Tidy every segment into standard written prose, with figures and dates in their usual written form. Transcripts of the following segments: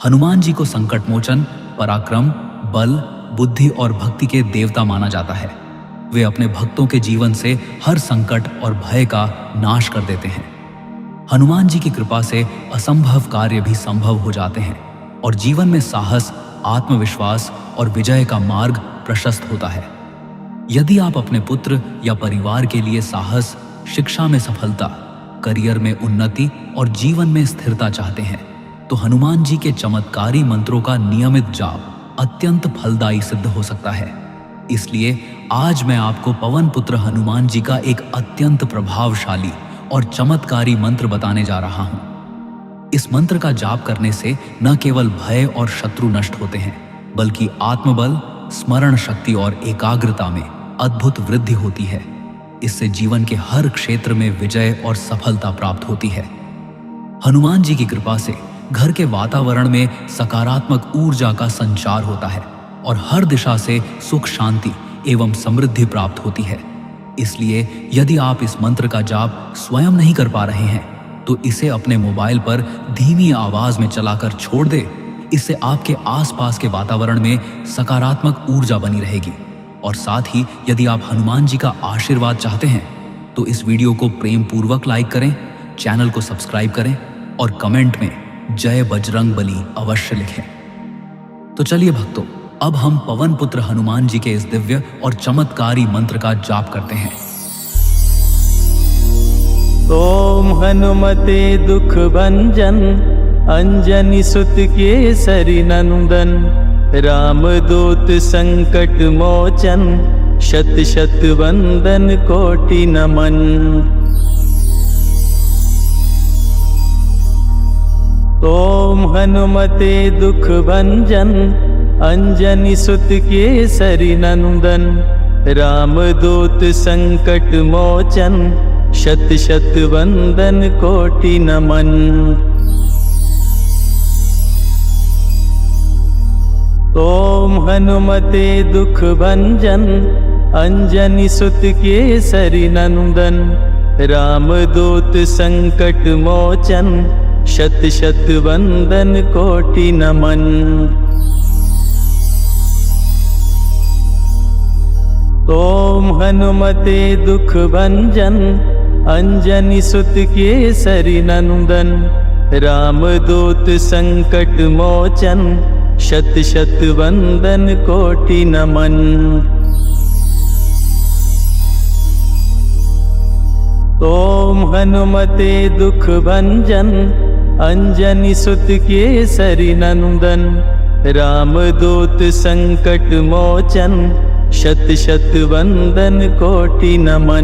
हनुमान जी को संकट मोचन, पराक्रम, बल, बुद्धि और भक्ति के देवता माना जाता है। वे अपने भक्तों के जीवन से हर संकट और भय का नाश कर देते हैं। हनुमान जी की कृपा से असंभव कार्य भी संभव हो जाते हैं और जीवन में साहस, आत्मविश्वास और विजय का मार्ग प्रशस्त होता है। यदि आप अपने पुत्र या परिवार के लिए साहस, शिक्षा में सफलता, करियर में उन्नति और जीवन में स्थिरता चाहते हैं तो हनुमान जी के चमत्कारी मंत्रों का नियमित जाप अत्यंत फलदायी सिद्ध हो सकता है। इसलिए आज मैं आपको पवन पुत्र हनुमान जी का एक अत्यंत प्रभावशाली और चमत्कारी मंत्र बताने जा रहा हूं। इस मंत्र का जाप करने से न केवल भय और शत्रु नष्ट होते हैं, बल्कि आत्मबल, स्मरण शक्ति और एकाग्रता में अद्भुत वृद्धि होती है। इससे जीवन के हर क्षेत्र में विजय और सफलता प्राप्त होती है। हनुमान जी की कृपा से घर के वातावरण में सकारात्मक ऊर्जा का संचार होता है और हर दिशा से सुख, शांति एवं समृद्धि प्राप्त होती है। इसलिए यदि आप इस मंत्र का जाप स्वयं नहीं कर पा रहे हैं तो इसे अपने मोबाइल पर धीमी आवाज में चलाकर छोड़ दे। इससे आपके आसपास के वातावरण में सकारात्मक ऊर्जा बनी रहेगी। और साथ ही यदि आप हनुमान जी का आशीर्वाद चाहते हैं तो इस वीडियो को प्रेम पूर्वक लाइक करें, चैनल को सब्सक्राइब करें और कमेंट में जय बजरंग बली अवश्य लिखें। तो चलिए भक्तों, अब हम पवन पुत्र हनुमान जी के इस दिव्य और चमत्कारी मंत्र का जाप करते हैं। ओम हनुमते दुख भंजन, अंजनी सुत केसरी नंदन, रामदूत संकट मोचन, शत शत वंदन कोटि नमन। ओम हनुमते दुख भंजन, अंजनी सुत केसरी नंदन, रामदूत संकट मोचन, शत शत वंदन कोटि नमन। ओम हनुमते दुख भंजन, अंजनी सुत केसरी नंदन, रामदूत संकट मोचन, शत शत वंदन कोटि नमन। ओम हनुमते दुख भंजन, अंजनी सुत केसरी नंदन, रामदूत संकट मोचन, शत शत वंदन कोटि नमन। ओम हनुमते दुख भंजन, अंजनी सुत केसरी नंदन, रामदूत संकट मोचन, शत शत वंदन कोटि नमन।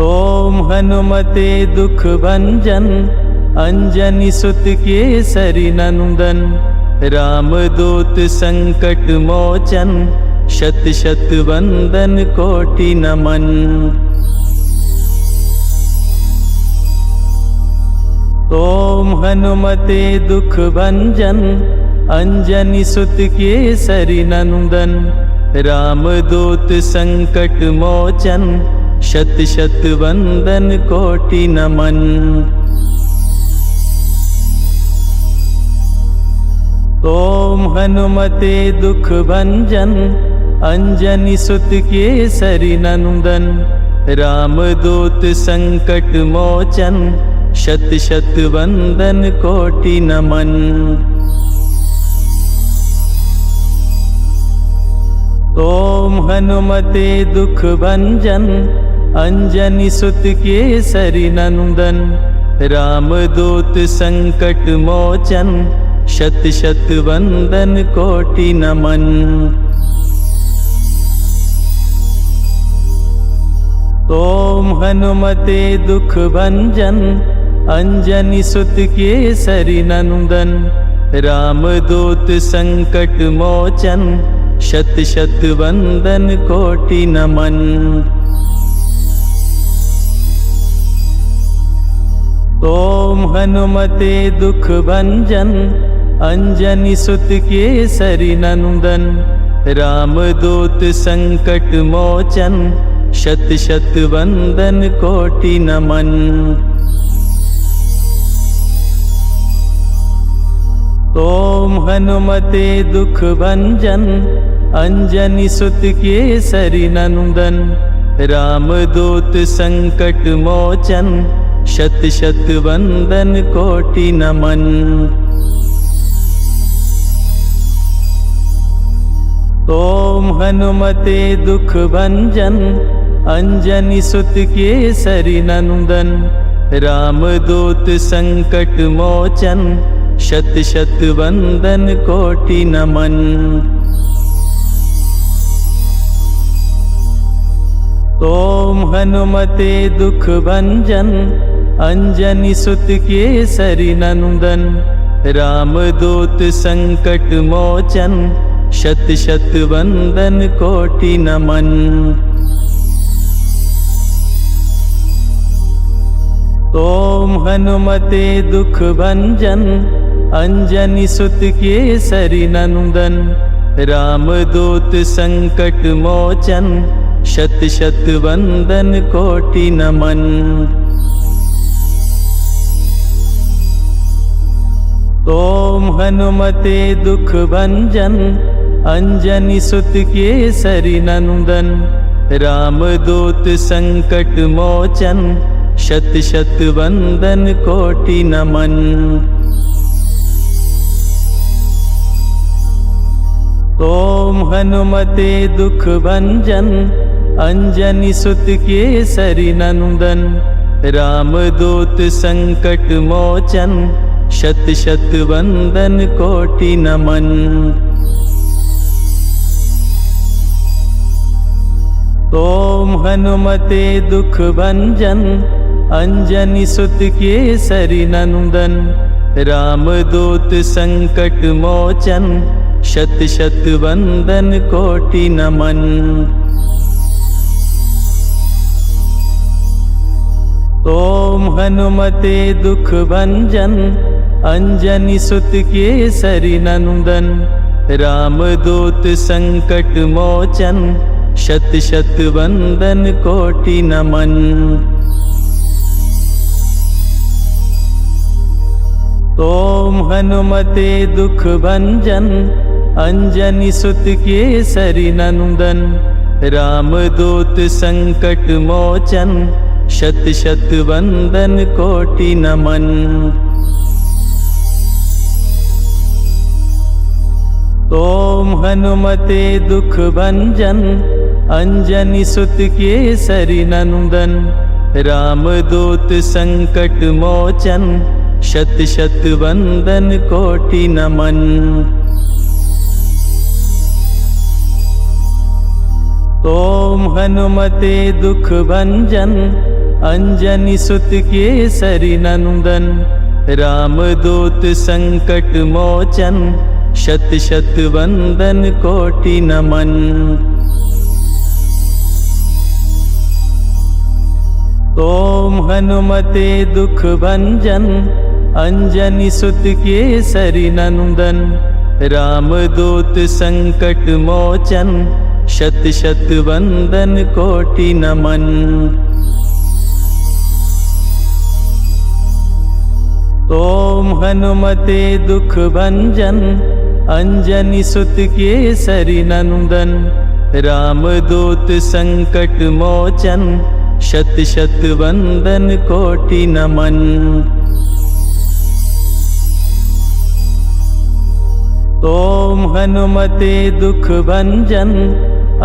ओम हनुमते दुख भंजन, अंजनी सुत केसरी नंदन, रामदूत संकट मोचन, शत शत वंदन कोटि नमन। ओम हनुमते दुख भंजन, अंजनी सुत केसरी नंदन, रामदूत संकट मोचन, शत शत वंदन कोटि नमन। ओम हनुमते दुख भंजन, अंजनी सुत केसरी नंदन, रामदूत संकट मोचन, शत शत वंदन कोटि नमन। ओम हनुमते दुख भंजन, अंजनी सुत केसरी नंदन, रामदूत संकट मोचन, शत शत वंदन कोटि नमन। ओम हनुमते दुख भंजन, अंजनी सुत केसरी नंदन, रामदूत संकट मोचन, शत शत वंदन कोटि नमन। ओम हनुमते दुख भंजन, अंजनी सुत केसरी नंदन, रामदूत संकट मोचन, शत शत वंदन कोटि नमन। हनुमते दुख भंजन अंजनी सुत केसरी नंदन। रामदूत संकट मोचन शत शत वंदन कोटि नमन। ओम हनुमते दुख भंजन अंजनी सुत केसरी नंदन। रामदूत संकट मोचन शत शत वंदन कोटि नमन। ओम हनुमते दुख भंजन अंजनी सुत केसरी नंदन। रामदूत संकट मोचन शत शत वंदन कोटि नमन। ओम हनुमते दुख भंजन अंजनी सुत केसरी नंदन। रामदूत संकट मोचन शत शत वंदन कोटि नमन। ओम हनुमते दुख भंजन अंजनी सुत केसरी नंदन। रामदूत संकट मोचन शत शत वंदन कोटि नमन। ओम हनुमते दुख भंजन अंजनी सुत केसरी नंदन। रामदूत संकट मोचन शत शत वंदन कोटि नमन। ओम हनुमते दुख भंजन अंजनी सुत केसरी नंदन। रामदूत संकट मोचन शत शत वंदन कोटि नमन। ओम हनुमते दुख भंजन अंजनी सुत केसरी नंदन। रामदूत संकट मोचन शत शत वंदन कोटि नमन। ओम हनुमते दुख भंजन अंजनी सुत केसरी नंदन। रामदूत संकट मोचन शत शत वंदन कोटि नमन। ओम हनुमते दुख भंजन अंजनी सुत केसरी नंदन। रामदूत संकट मोचन शत शत वंदन कोटि नमन। ओम हनुमते दुख भंजन अंजनी सुत केसरी नंदन। रामदूत संकट मोचन शत शत वंदन कोटि नमन। ओम हनुमते दुख भंजन अंजनी सुत केसरी नंदन। रामदूत संकट मोचन शत शत वंदन कोटि नमन। ओम हनुमते दुख भंजन अंजनी सुत केसरी नंदन। रामदूत संकट मोचन शत शत वंदन कोटि नमन। ओम हनुमते दुख भंजन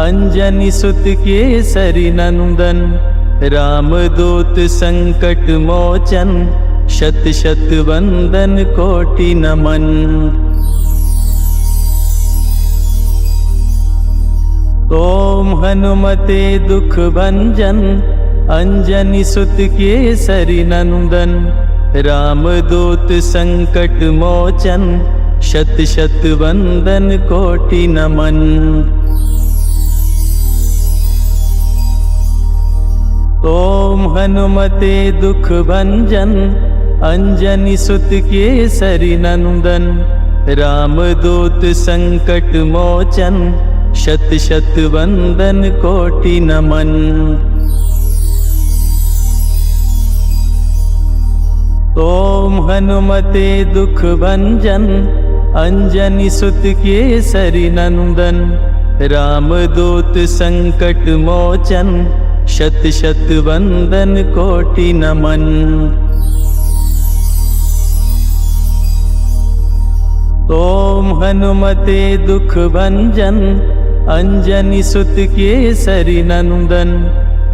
अंजनी सुत केसरी नंदन। रामदूत संकट मोचन शत शत वंदन कोटि नमन। ओम हनुमते दुख भंजन अंजनी सुत केसरी नंदन। रामदूत संकट मोचन शत शत वंदन कोटि नमन। ओम हनुमते दुख भंजन अंजनी सुत केसरी नंदन। रामदूत संकट मोचन शत शत वंदन कोटि नमन। ओम हनुमते दुख भंजन अंजनी सुत केसरी नंदन, रामदूत संकट मोचन, शत शत वंदन कोटि नमन। ओम हनुमते दुख भंजन, अंजनी सुत केसरी नंदन,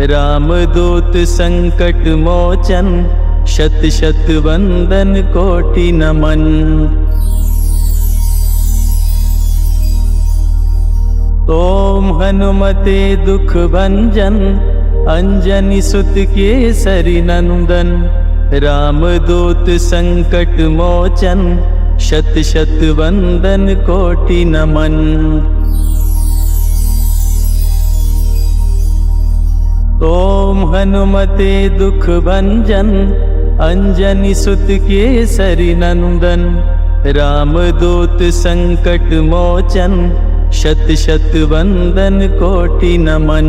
रामदूत संकट मोचन, शत शत वंदन कोटि नमन। ओम हनुमते दुख भंजन, अंजनी सुत केसरी नंदन, रामदूत संकट मोचन, शत शत वंदन कोटि नमन। ओम हनुमते दुख भंजन, अंजनी सुत केसरी नंदन, रामदूत संकट मोचन, शत शत वंदन कोटि नमन।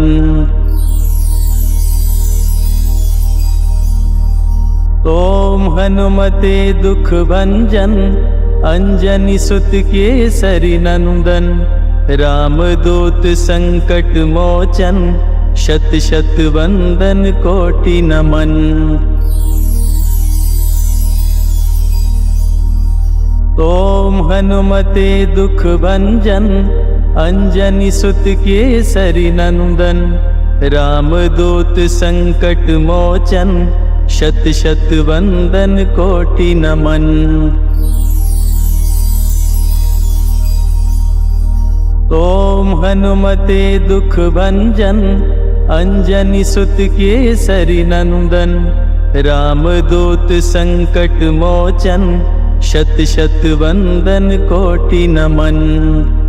ओम हनुमते दुख भंजन, अंजनी सुत केसरी नंदन, रामदूत संकट मोचन, शत शत वंदन कोटि नमन। ओम हनुमते दुख भंजन, अंजनी सुत केसरी नंदन, रामदूत संकट मोचन, शत शत वंदन कोटि नमन। ओम हनुमते दुख भंजन, अंजनी सुत केसरी नंदन, रामदूत संकट मोचन, शत शत वंदन कोटि नमन।